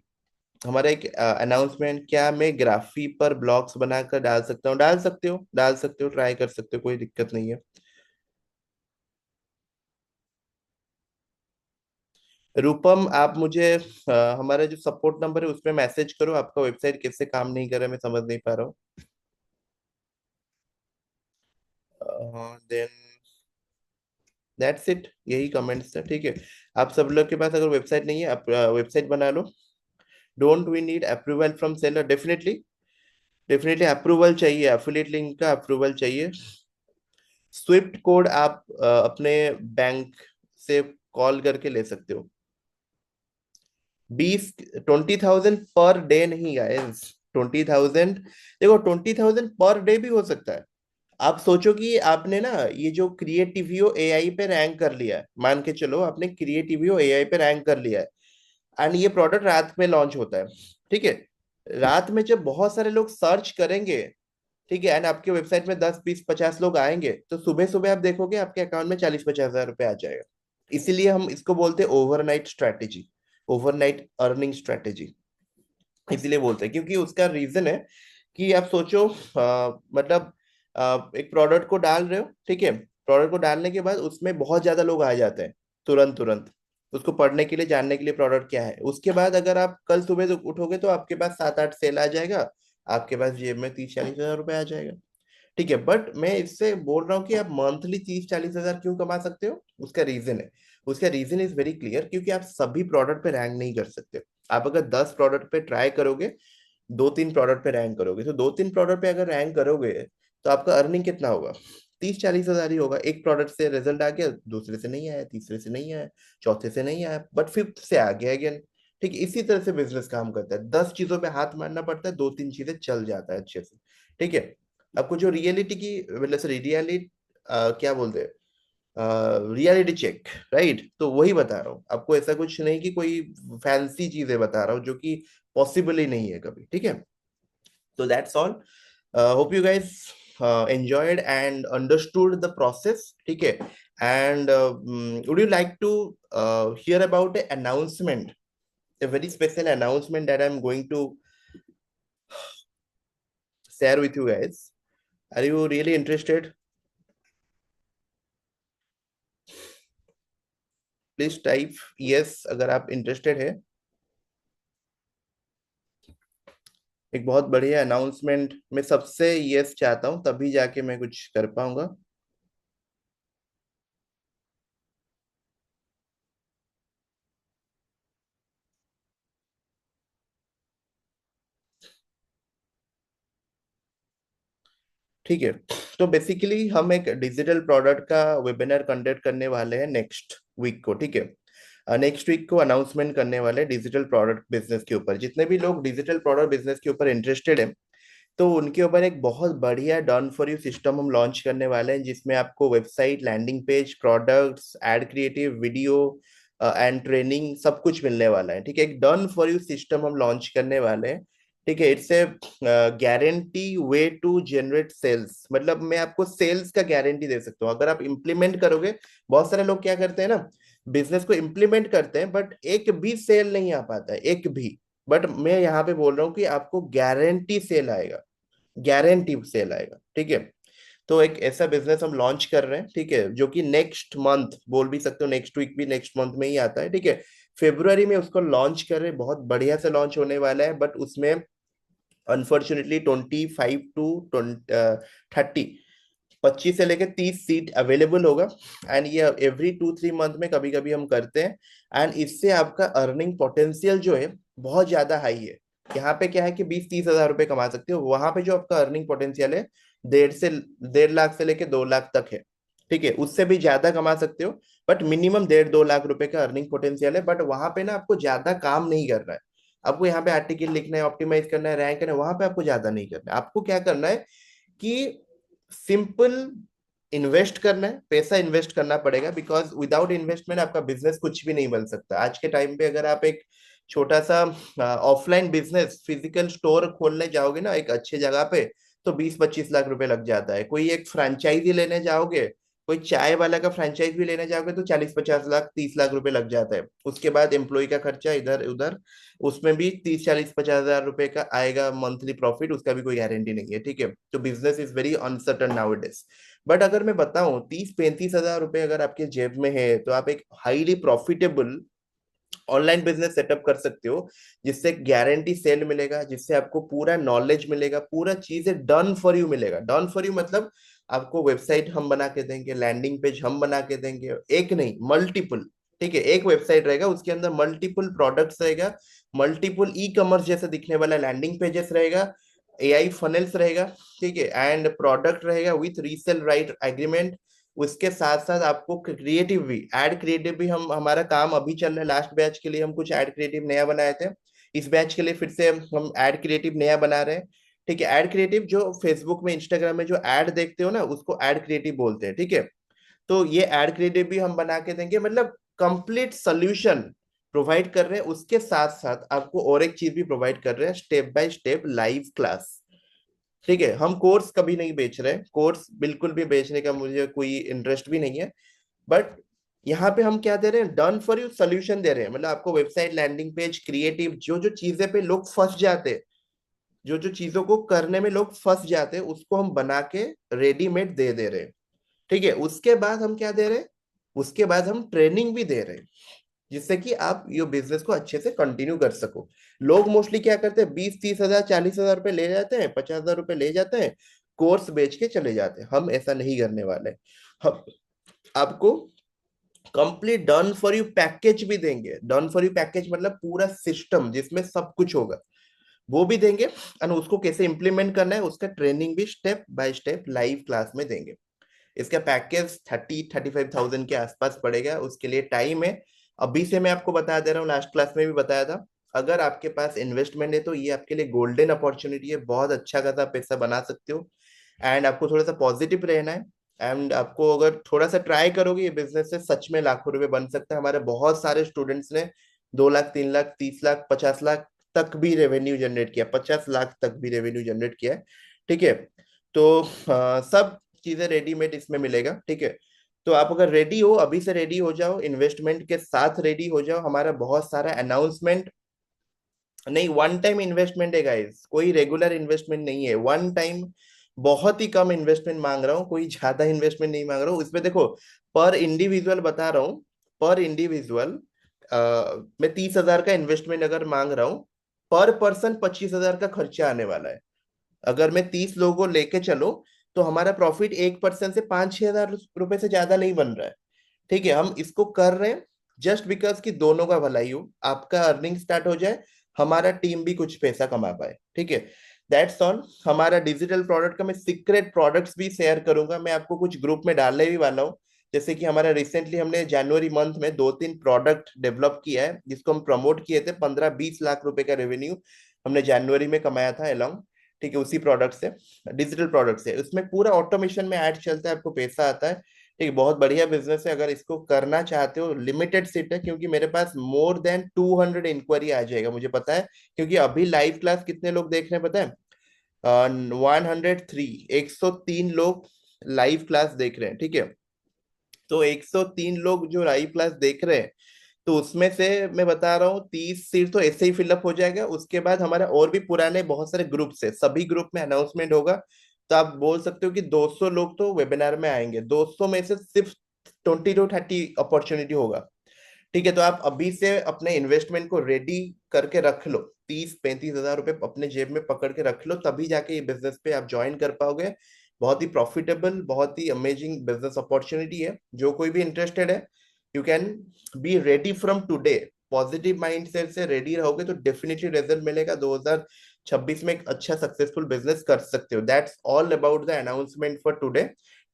हमारा एक अनाउंसमेंट, क्या मैं ग्राफी पर ब्लॉग्स बनाकर डाल सकता हूँ? डाल सकते हो, डाल सकते हो, ट्राई कर सकते हो, कोई दिक्कत नहीं है। रूपम, आप मुझे हमारा जो सपोर्ट नंबर है उस पर मैसेज करो, आपका वेबसाइट कैसे काम नहीं कर रहा है, मैं समझ नहीं पा रहा हूँ। देन दैट्स इट, यही कमेंट्स था। ठीक है। आप सब लोग के पास अगर वेबसाइट नहीं है, आप वेबसाइट बना लो। Don't we need approval from seller? Definitely, definitely approval चाहिए, एफिलिएट लिंक का अप्रूवल चाहिए। स्विफ्ट कोड आप अपने बैंक से कॉल करके ले सकते हो। 20,000 पर डे नहीं गाइस, 20,000। देखो 20,000 पर डे भी हो सकता है। आप सोचो कि आपने ना ये जो क्रिएटिवियो AI पे रैंक कर लिया है, मान के चलो आपने क्रिएटिवियो AI पे रैंक कर लिया है, एंड ये प्रोडक्ट रात में लॉन्च होता है। ठीक है। रात में जब बहुत सारे लोग सर्च करेंगे, ठीक है, एंड आपके वेबसाइट में 10, 20, 50 लोग आएंगे, तो सुबह सुबह आप देखोगे आपके अकाउंट में 40-50 हजार रुपए आ जाएगा। इसीलिए हम इसको बोलते हैं overnight strategy. Overnight earning strategy. इसलिए बोलते हैं क्योंकि उसका रीजन है कि आप सोचो, मतलब एक प्रोडक्ट को डाल रहे हो, ठीक है, प्रोडक्ट को डालने के बाद उसमें बहुत ज्यादा लोग आ जाते हैं तुरंत तुरंत उसको पढ़ने के लिए, जानने के लिए प्रोडक्ट क्या है। उसके बाद अगर आप कल सुबह तो उठोगे तो आपके पास 7-8 सेल आ जाएगा, आपके पास जेब में 30-40 हजार रुपए आ जाएगा। ठीक है, बट मैं इससे बोल रहा हूँ कि आप मंथली 30-40 हजार क्यों कमा सकते हो, उसका रीजन है। उसका रीजन इज वेरी क्लियर, क्योंकि आप सभी प्रोडक्ट पे रैंक नहीं कर सकते। आप अगर 10 प्रोडक्ट पे ट्राई करोगे, 2-3 प्रोडक्ट पे रैंक करोगे, तो 2-3 प्रोडक्ट पे अगर रैंक करोगे तो आपका अर्निंग कितना होगा? 30-40 हजार ही होगा। एक प्रोडक्ट से रिजल्ट आ गया, दूसरे से नहीं आया, तीसरे से नहीं आया, चौथे से नहीं आया, बट फिफ्थ से आ गया अगेन। ठीक है, इसी तरह से बिजनेस काम करता है। 10 चीजों पे हाथ मारना पड़ता है, 2-3 चीजें चल जाता है अच्छे से। ठीक है, आपको जो रियलिटी की, मतलब रियलिटी क्या बोलते हैं, रियलिटी चेक, राइट, तो वही बता रहा हूँ आपको। ऐसा कुछ नहीं कि कोई फैंसी चीजें बता रहा हूँ जो कि पॉसिबल ही नहीं है कभी। ठीक है, तो that's all. Hope you guys enjoyed and understood the process. ठीक है, and would you like to hear about an announcement, a very special announcement that I'm going to share with you guys? Are you really interested? Please type yes अगर आप इंटरेस्टेड है। एक बहुत बढ़िया अनाउंसमेंट, मैं सबसे यस चाहता हूँ तभी जाके मैं कुछ कर पाऊंगा। ठीक है, तो बेसिकली हम एक डिजिटल प्रोडक्ट का वेबिनार कंडक्ट करने वाले हैं नेक्स्ट वीक को। ठीक है, नेक्स्ट वीक को अनाउंसमेंट करने वाले हैं डिजिटल प्रोडक्ट बिजनेस के ऊपर। जितने भी लोग डिजिटल प्रोडक्ट बिजनेस के ऊपर इंटरेस्टेड है, तो उनके ऊपर एक बहुत बढ़िया डन फॉर यू सिस्टम हम लॉन्च करने वाले हैं, जिसमें आपको website, landing page, products, ad creative, video and training सब कुछ मिलने वाला है। ठीक है, एक डन फॉर यू सिस्टम हम लॉन्च करने वाले हैं। ठीक है, it's a guarantee way to generate sales, मतलब मैं आपको सेल्स का गारंटी दे सकता हूँ अगर आप इम्प्लीमेंट करोगे। बहुत सारे लोग क्या करते हैं ना, बिजनेस को इम्प्लीमेंट करते हैं बट एक भी सेल नहीं आ पाता है, एक भी। बट मैं यहाँ पे बोल रहा हूँ कि आपको गारंटी सेल आएगा, गारंटी सेल आएगा। ठीक है, तो एक ऐसा बिजनेस हम लॉन्च कर रहे हैं, ठीक है, जो कि नेक्स्ट मंथ, बोल भी सकते हो नेक्स्ट वीक भी, नेक्स्ट मंथ में ही आता है। ठीक है, फेब्रुआरी में उसको लॉन्च कर रहे हैं, बहुत बढ़िया से लॉन्च होने वाला है। बट उसमें अनफॉर्चुनेटली 25 to 30, 25 से लेकर 30 सीट अवेलेबल होगा। एंड ये एवरी 2-3 मंथ में कभी कभी हम करते हैं। एंड इससे आपका अर्निंग पोटेंशियल जो है बहुत ज्यादा हाई है। यहाँ पे क्या है कि 20-30 हजार रुपए कमा सकते हो, वहां पे जो आपका अर्निंग पोटेंशियल है 1.5 लाख से लेके 2 लाख तक है। ठीक है, उससे भी ज्यादा कमा सकते हो, बट मिनिमम 1.5-2 लाख रुपए का अर्निंग पोटेंशियल है। बट वहां पे ना आपको ज्यादा काम नहीं करना है। आपको यहाँ पे आर्टिकल लिखना है, ऑप्टिमाइज करना है, रैंक करना है, वहां पे आपको ज्यादा नहीं करना है। आपको क्या करना है कि सिंपल इन्वेस्ट करना है, पैसा इन्वेस्ट करना पड़ेगा, बिकॉज विदाउट इन्वेस्टमेंट आपका बिजनेस कुछ भी नहीं बन सकता। आज के टाइम पे अगर आप एक छोटा सा ऑफलाइन बिजनेस, फिजिकल स्टोर खोलने जाओगे ना एक अच्छे जगह पे, तो 20-25 लाख रुपए लग जाता है। कोई एक फ्रेंचाइजी लेने जाओगे, कोई चाय वाला का फ्रेंचाइज भी लेने जाओगे, तो 40-50 लाख, 30 लाख रुपए लग जाता है। उसके बाद एम्प्लॉय का खर्चा इधर उधर, उसमें भी 30-40-50 हजार रुपए का आएगा मंथली प्रॉफिट, उसका भी कोई गारंटी नहीं है। ठीक है, तो business is very uncertain now it is. But अगर मैं बताऊं 30-35 हजार रुपए अगर आपके जेब में है, तो आप एक highly profitable online business setup कर सकते हो, जिससे गारंटी सेल मिलेगा, जिससे आपको पूरा नॉलेज मिलेगा, पूरा चीजें डन फॉर यू मिलेगा। डन फॉर यू मतलब आपको वेबसाइट हम बना के देंगे, लैंडिंग पेज हम बना के देंगे, एक नहीं मल्टीपल। ठीक है, एक वेबसाइट रहेगा, उसके अंदर मल्टीपल प्रोडक्ट्स रहेगा, मल्टीपल ई कॉमर्स जैसे दिखने वाला लैंडिंग पेजेस रहेगा, एआई फनल्स रहेगा। ठीक है, एंड प्रोडक्ट रहेगा विथ रीसेल राइट एग्रीमेंट। उसके साथ साथ आपको क्रिएटिव भी, एड क्रिएटिव भी, हम हमारा काम अभी चल रहा है। लास्ट बैच के लिए हम कुछ एड क्रिएटिव नया बनाए थे, इस बैच के लिए फिर से हम एड क्रिएटिव नया बना रहे हैं। ठीक है, एड क्रिएटिव जो फेसबुक में, इंस्टाग्राम में जो एड देखते हो ना, उसको एड क्रिएटिव बोलते हैं। ठीक है, तो ये एड क्रिएटिव भी हम बना के देंगे, मतलब कंप्लीट सोल्यूशन प्रोवाइड कर रहे हैं। उसके साथ साथ आपको और एक चीज भी प्रोवाइड कर रहे हैं, step by step live class. ठीक है, हम कोर्स कभी नहीं बेच रहे, कोर्स बिल्कुल भी बेचने का मुझे कोई इंटरेस्ट भी नहीं है। बट यहाँ पे हम क्या दे रहे हैं, डन फॉर यू सोल्यूशन दे रहे हैं। मतलब आपको वेबसाइट, लैंडिंग पेज, क्रिएटिव, जो जो चीजें पे लोग फंस जाते हैं, जो जो चीजों को करने में लोग फंस जाते हैं, उसको हम बना के रेडीमेड दे दे रहे हैं। ठीक है, उसके बाद हम क्या दे रहे हैं, उसके बाद हम ट्रेनिंग भी दे रहे हैं, जिससे कि आप ये बिजनेस को अच्छे से कंटिन्यू कर सको। लोग मोस्टली क्या करते हैं, 20-30 हजार 40 हजार रुपए ले जाते हैं, 50 हजार रुपए ले जाते हैं, कोर्स बेच के चले जाते हैं। हम ऐसा नहीं करने वाले। हम आपको complete done for you package भी देंगे। डन फॉर यू पैकेज मतलब पूरा सिस्टम जिसमें सब कुछ होगा, वो भी देंगे। और उसको कैसे इंप्लीमेंट करना है उसका ट्रेनिंग भी step by step live class में देंगे। इसका पैकेज 30-35 थाउजेंड के आसपास पड़ेगा। उसके लिए टाइम है, अभी से मैं आपको बता दे रहा हूँ, लास्ट क्लास में भी बताया था। अगर आपके पास इन्वेस्टमेंट है तो ये आपके लिए गोल्डन अपॉर्चुनिटी है, बहुत अच्छा खासा पैसा बना सकते हो। एंड आपको थोड़ा सा पॉजिटिव रहना है। एंड आपको अगर थोड़ा सा ट्राई करोगे, ये बिजनेस से सच में लाखों रुपए बन सकता है। हमारे बहुत सारे स्टूडेंट्स ने 2 लाख, 3 लाख, 30 लाख, 50 लाख तक भी रेवेन्यू जनरेट किया, 50 लाख तक भी रेवेन्यू जनरेट किया है। ठीक है, तो सब चीजें रेडीमेड इसमें मिलेगा। ठीक है, तो आप अगर रेडी हो, अभी से रेडी हो जाओ, इन्वेस्टमेंट के साथ रेडी हो जाओ। हमारा बहुत सारा अनाउंसमेंट, नहीं, वन टाइम इन्वेस्टमेंट है गाइस, कोई रेगुलर इन्वेस्टमेंट नहीं है, वन टाइम। बहुत ही कम इन्वेस्टमेंट मांग रहा हूँ, कोई ज्यादा इन्वेस्टमेंट नहीं मांग रहा हूँ इसमें। देखो, पर इंडिविजुअल बता रहा हूँ, पर इंडिविजुअल मैं 30 हजार का इन्वेस्टमेंट अगर मांग रहा हूँ, पर पर्सन 25 हजार का खर्चा आने वाला है। अगर मैं 30 लोगों को लेके चलो, तो हमारा प्रॉफिट 1% से 5-6 हजार रुपए से ज्यादा नहीं बन रहा है। ठीक है, हम इसको कर रहे हैं जस्ट बिकॉज कि दोनों का भलाई हो, आपका अर्निंग स्टार्ट हो जाए, हमारा टीम भी कुछ पैसा कमा पाए। ठीक है, दैट्स ऑल। हमारा डिजिटल प्रोडक्ट का मैं सीक्रेट प्रोडक्ट्स भी शेयर करूंगा, मैं आपको कुछ ग्रुप में डालने भी वाला हूँ। जैसे कि हमारा रिसेंटली हमने जनवरी मंथ में 2-3 प्रोडक्ट डेवलप किया है, जिसको हम प्रमोट किए थे। 15-20 लाख रुपए का रेवेन्यू हमने जनवरी में कमाया था अलोंग। ठीक है, उसी प्रोडक्ट से, डिजिटल प्रोडक्ट से। उसमें पूरा ऑटोमेशन में ऐड चलता है, आपको पैसा आता है। ठीक है, बहुत बढ़िया बिजनेस है। अगर इसको करना चाहते हो, लिमिटेड सीट है, क्योंकि मेरे पास मोर देन 200 इंक्वायरी आ जाएगा, मुझे पता है। क्योंकि अभी लाइव क्लास कितने लोग देख रहे हैं पता है? 103, 103 लोग लाइव क्लास देख रहे हैं। ठीक है, तो 103 लोग जो लाइव क्लास देख रहे हैं, तो उसमें से मैं बता रहा हूँ 30 सीट तो ऐसे ही फिलअप हो जाएगा। उसके बाद हमारे और भी पुराने बहुत सारे ग्रुप है, सभी ग्रुप में अनाउंसमेंट होगा। तो आप बोल सकते हो कि 200 लोग तो वेबिनार में आएंगे, 200 में से सिर्फ 20-30 अपॉर्चुनिटी होगा। ठीक है, तो आप अभी से अपने इन्वेस्टमेंट को रेडी करके रख लो, 30-35 हजार रुपए अपने जेब में पकड़ के रख लो, तभी जाके ये बिजनेस पे आप ज्वाइन कर पाओगे। बहुत ही प्रॉफिटेबल, बहुत ही अमेजिंग बिजनेस अपॉर्चुनिटी है। जो कोई भी इंटरेस्टेड है, you can be ready from today. Positive mindset से रेडी रहोगे तो डेफिनेटली रिजल्ट मिलेगा। 2026 में एक अच्छा सक्सेसफुल बिजनेस कर सकते हो। That's all about the announcement for today.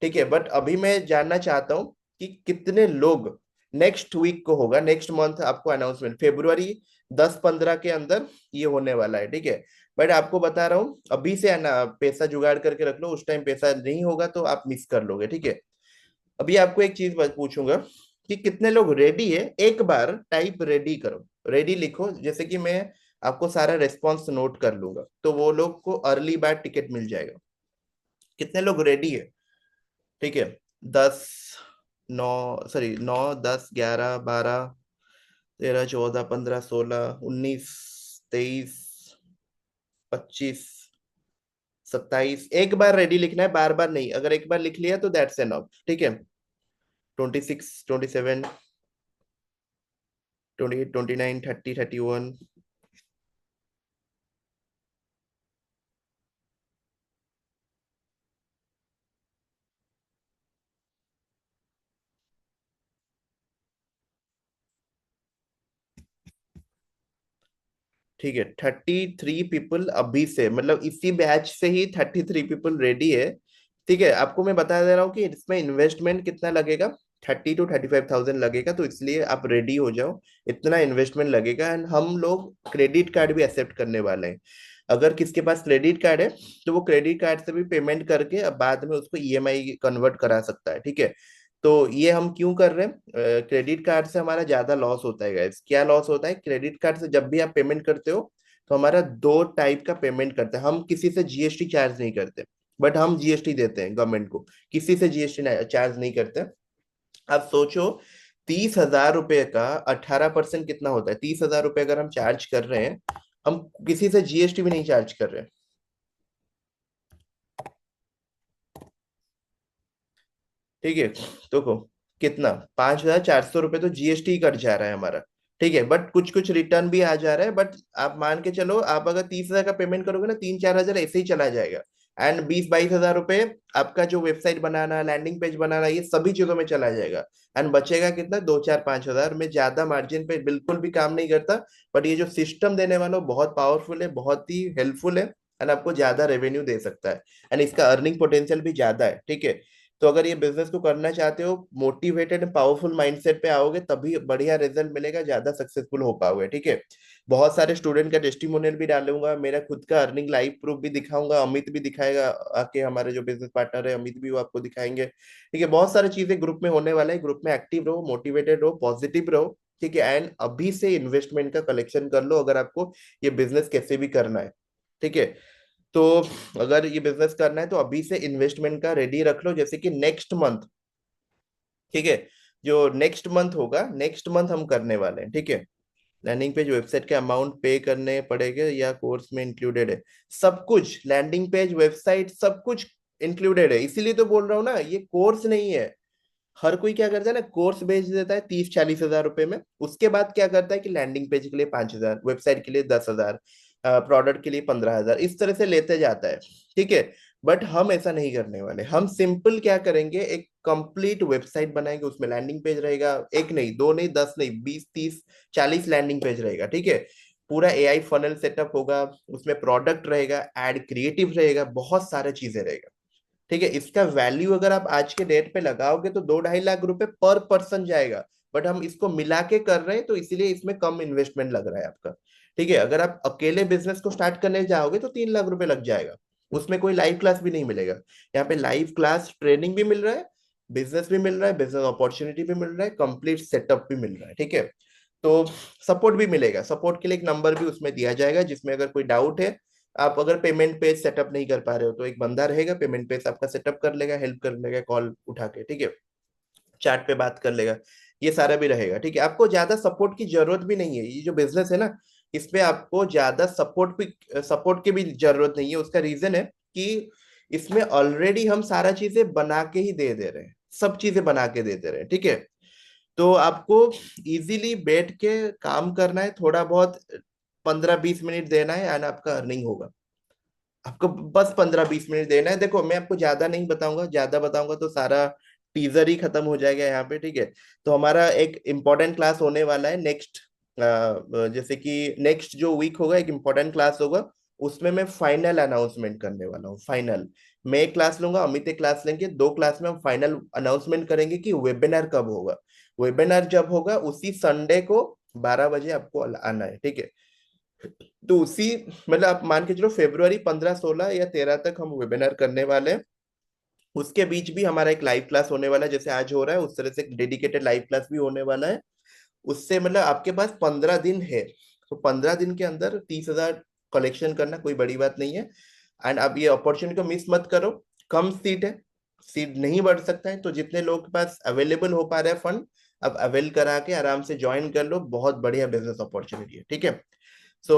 ठीक है, बट अभी मैं जानना चाहता हूँ कि कितने लोग, नेक्स्ट वीक को होगा, नेक्स्ट मंथ आपको अनाउंसमेंट, फेब्रुआरी 10-15 के अंदर ये होने वाला है। ठीक है, बट आपको बता रहा हूँ, अभी से है ना, पैसा जुगाड़ करके रख लो, उस टाइम पैसा नहीं होगा तो आप मिस कर लोगे। ठीक है, अभी आपको एक चीज पूछूंगा कि कितने लोग रेडी है, एक बार टाइप रेडी करो, रेडी लिखो, जैसे कि मैं आपको सारा रेस्पॉन्स नोट कर लूंगा, तो वो लोग को अर्ली बार टिकट मिल जाएगा। कितने लोग रेडी है? ठीक है, 10, 9, सॉरी, 9, 10, 11, 12, 13, 14, 15, 16, 19, 23, 25, 27। एक बार रेडी लिखना है, बार बार नहीं। अगर एक बार लिख लिया तो दैट्स एनफ। ठीक है, 26, 27, 28, 29, 30, 31। ठीक है, 33 पीपल अभी से, मतलब इसी बैच से ही 33 पीपल रेडी है। ठीक है, आपको मैं बता दे रहा हूँ कि इसमें इन्वेस्टमेंट कितना लगेगा, 30-35 थाउजेंड लगेगा, तो इसलिए आप रेडी हो जाओ। इतना इन्वेस्टमेंट लगेगा। एंड हम लोग क्रेडिट कार्ड भी एक्सेप्ट करने वाले हैं। अगर किसके पास क्रेडिट कार्ड है, तो वो क्रेडिट कार्ड से भी पेमेंट करके अब बाद में उसको ईएमआई कन्वर्ट करा सकता है। ठीक है, तो ये हम क्यों कर रहे हैं? क्रेडिट कार्ड से हमारा ज्यादा लॉस होता है गाइस। क्या लॉस होता है? क्रेडिट कार्ड से जब भी आप पेमेंट करते हो, तो हमारा दो टाइप का पेमेंट करते हैं। हम किसी से जीएसटी चार्ज नहीं करते, बट हम जीएसटी देते हैं गवर्नमेंट को, किसी से जीएसटी चार्ज नहीं करते। आप सोचो 30,000 रुपए का 18% कितना होता है? 30,000 रुपए अगर हम चार्ज कर रहे हैं, हम किसी से जीएसटी भी नहीं चार्ज कर रहे हैं। ठीक है, तो को कितना, 5,400 रुपये तो जीएसटी कट जा रहा है हमारा। ठीक है, बट कुछ कुछ रिटर्न भी आ जा रहा है, बट आप मान के चलो, आप अगर 30,000 का पेमेंट करोगे ना, 3-4 हजार ऐसे ही चला जाएगा। एंड 20-22 हजार रुपये आपका जो वेबसाइट बनाना, लैंडिंग पेज बनाना, ये सभी चीजों में चला जाएगा। एंड बचेगा कितना, 2-4-5 हजार में, ज्यादा मार्जिन पे बिल्कुल भी काम नहीं करता। बट ये जो सिस्टम देने वाला वो बहुत पावरफुल है, बहुत ही हेल्पफुल है, एंड आपको ज्यादा रेवेन्यू दे सकता है। एंड इसका अर्निंग पोटेंशियल भी ज्यादा है। ठीक है, तो अगर ये बिजनेस को करना चाहते हो, मोटिवेटेड पावरफुल माइंडसेट पे आओगे, तभी बढ़िया रिजल्ट मिलेगा, ज्यादा सक्सेसफुल हो पाओगे। ठीक है, बहुत सारे स्टूडेंट का टेस्टिमोनियल भी डालूंगा, मेरा खुद का अर्निंग लाइव प्रूफ भी दिखाऊंगा, अमित भी दिखाएगा आके, हमारे जो बिजनेस पार्टनर है अमित भी, वो आपको दिखाएंगे। ठीक है, बहुत सारी चीजें ग्रुप में होने वाला है। ग्रुप में एक्टिव रहो, मोटिवेटेड रहो, पॉजिटिव रहो। ठीक है, एंड अभी से इन्वेस्टमेंट का कलेक्शन कर लो, अगर आपको ये बिजनेस कैसे भी करना है। ठीक है, तो अगर ये बिजनेस करना है तो अभी से इन्वेस्टमेंट का रेडी रख लो, जैसे कि नेक्स्ट मंथ। ठीक है, जो नेक्स्ट मंथ होगा, नेक्स्ट मंथ हम करने वाले हैं। ठीक है, लैंडिंग पेज, वेबसाइट के अमाउंट पे करने पड़ेंगे या कोर्स में इंक्लूडेड है? सब कुछ, लैंडिंग पेज, वेबसाइट, सब कुछ इंक्लूडेड है। इसीलिए तो बोल रहा हूँ ना, ये कोर्स नहीं है। हर कोई क्या करता है ना, कोर्स बेच देता है 30-40 हजार रुपए में, उसके बाद क्या करता है कि लैंडिंग पेज के लिए 5,000, वेबसाइट के लिए 10,000, प्रोडक्ट के लिए 15,000, इस तरह से लेते जाता है। ठीक है, बट हम ऐसा नहीं करने वाले। हम सिंपल क्या करेंगे, एक कंप्लीट वेबसाइट बनाएंगे, उसमें लैंडिंग पेज रहेगा, एक नहीं, दो नहीं, 10 नहीं, 20, 30, 40 लैंडिंग पेज रहेगा। ठीक है, पूरा एआई फनल सेटअप होगा, उसमें प्रोडक्ट रहेगा, एड क्रिएटिव रहेगा, बहुत सारे चीजें रहेगा। ठीक है, इसका वैल्यू अगर आप आज के डेट पे लगाओगे तो 2-2.5 लाख रुपए पर पर्सन जाएगा। बट हम इसको मिला के कर रहे हैं, तो इसीलिए इसमें कम इन्वेस्टमेंट लग रहा है आपका। ठीक है, अगर आप अकेले बिजनेस को स्टार्ट करने जाओगे तो 3 लाख रुपए लग जाएगा। उसमें कोई लाइव क्लास भी नहीं मिलेगा। यहाँ पे लाइव क्लास ट्रेनिंग भी मिल रहा है, बिजनेस भी मिल रहा है, बिजनेस अपॉर्चुनिटी भी मिल रहा है, कंप्लीट सेटअप भी मिल रहा है। ठीक है, तो सपोर्ट भी मिलेगा। सपोर्ट के लिए एक नंबर भी उसमें दिया जाएगा, जिसमें अगर कोई डाउट है, आप अगर पेमेंट पेज सेटअप नहीं कर पा रहे हो, तो एक बंदा रहेगा, पेमेंट पेज आपका सेटअप कर लेगा, हेल्प कर लेगा, कॉल उठा के। ठीक है, चैट पे बात कर लेगा, ये सारा भी रहेगा। ठीक है, आपको ज्यादा सपोर्ट की जरूरत भी नहीं है। ये जो बिजनेस है ना, इसमें आपको ज्यादा सपोर्ट की भी जरूरत नहीं है। उसका रीजन है कि इसमें ऑलरेडी हम सारा चीजें बना के ही दे दे रहे हैं, सब चीजें बना के दे दे रहे हैं। ठीक है, तो आपको इजीली बैठ के काम करना है, थोड़ा बहुत 15-20 मिनट देना है, एंड आपका अर्निंग होगा। आपको बस 15-20 मिनट देना है। देखो, मैं आपको ज्यादा नहीं बताऊंगा, ज्यादा बताऊंगा तो सारा टीजर ही खत्म हो जाएगा यहाँ पे। ठीक है, तो हमारा एक इम्पोर्टेंट क्लास होने वाला है नेक्स्ट, जैसे कि नेक्स्ट जो वीक होगा, एक इम्पोर्टेंट क्लास होगा। उसमें मैं फाइनल अनाउंसमेंट करने वाला हूँ, फाइनल। मैं एक क्लास लूंगा, अमित एक क्लास लेंगे, 2 क्लास में हम फाइनल अनाउंसमेंट करेंगे कि वेबिनार कब होगा। वेबिनार जब होगा उसी संडे को 12 बजे आपको आना है। ठीक है, तो उसी, मतलब आप मान के चलो फरवरी 15, 16 या 13 तक हम वेबिनार करने वाले हैं। उसके बीच भी हमारा एक लाइव क्लास होने वाला है, जैसे आज हो रहा है उस तरह से एक डेडिकेटेड लाइव क्लास भी होने वाला है। उससे मतलब आपके पास 15 दिन है, तो 15 दिन के अंदर 30,000 कलेक्शन करना कोई बड़ी बात नहीं है। एंड आप ये अपॉर्चुनिटी को मिस मत करो। कम सीट है, सीट नहीं बढ़ सकता है, तो जितने लोग के पास अवेलेबल हो पा रहे हैं फंड, अब अवेल करा के आराम से ज्वाइन कर लो, बहुत बढ़िया बिजनेस अपॉर्चुनिटी है। ठीक है, सो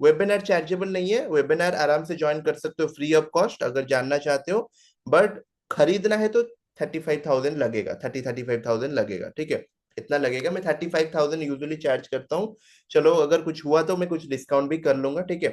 वेबिनार चार्जेबल नहीं है, वेबिनार आराम से ज्वाइन कर सकते हो फ्री ऑफ कॉस्ट अगर जानना चाहते हो। बट खरीदना है तो 35,000 लगेगा, 35,000 लगेगा। ठीक है, इतना लगेगा। मैं 35,000 यूजुअली चार्ज करता हूँ। चलो, अगर कुछ हुआ तो मैं कुछ डिस्काउंट भी कर लूंगा। ठीक है,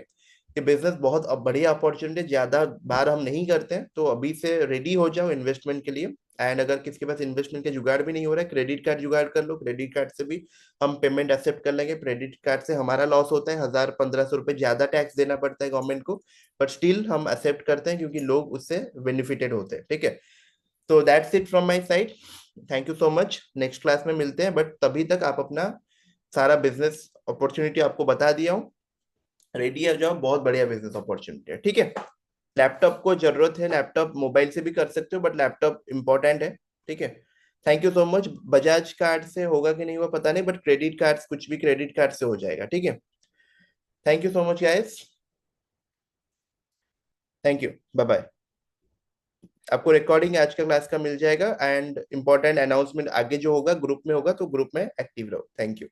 ये बिजनेस बहुत बढ़िया अपॉर्चुनिटी, ज्यादा बार हम नहीं करते हैं, तो अभी से रेडी हो जाओ इन्वेस्टमेंट के लिए। एंड अगर किसी के पास इन्वेस्टमेंट का जुगाड़ भी नहीं हो रहा है, क्रेडिट कार्ड जुगाड़ कर लो, क्रेडिट कार्ड से भी हम पेमेंट एक्सेप्ट कर लेंगे। क्रेडिट कार्ड से हमारा लॉस होता है, 1,000-1,500 रुपए ज्यादा टैक्स देना पड़ता है गवर्नमेंट को, बट स्टिल हम एक्सेप्ट करते हैं क्योंकि लोग उससे बेनिफिटेड होते हैं। ठीक है, तो that's it from my side. Thank you so much, next class में मिलते हैं। बट तभी तक आप अपना सारा बिजनेस अपॉर्चुनिटी आपको बता दिया हूँ, रेडी आ जाओ, बहुत बढ़िया बिजनेस अपॉर्चुनिटी है। ठीक है, लैपटॉप को जरूरत है, लैपटॉप मोबाइल से भी कर सकते हो, बट लैपटॉप इंपॉर्टेंट है। ठीक है, thank you so much. Bajaj card से होगा कि नहीं हुआ पता नहीं, बट क्रेडिट कार्ड, कुछ भी क्रेडिट कार्ड से हो जाएगा। ठीक है, thank you so much guys, thank you, bye bye. आपको रिकॉर्डिंग आज का क्लास का मिल जाएगा, एंड इंपॉर्टेंट अनाउंसमेंट आगे जो होगा ग्रुप में होगा, तो ग्रुप में एक्टिव रहो। Thank you.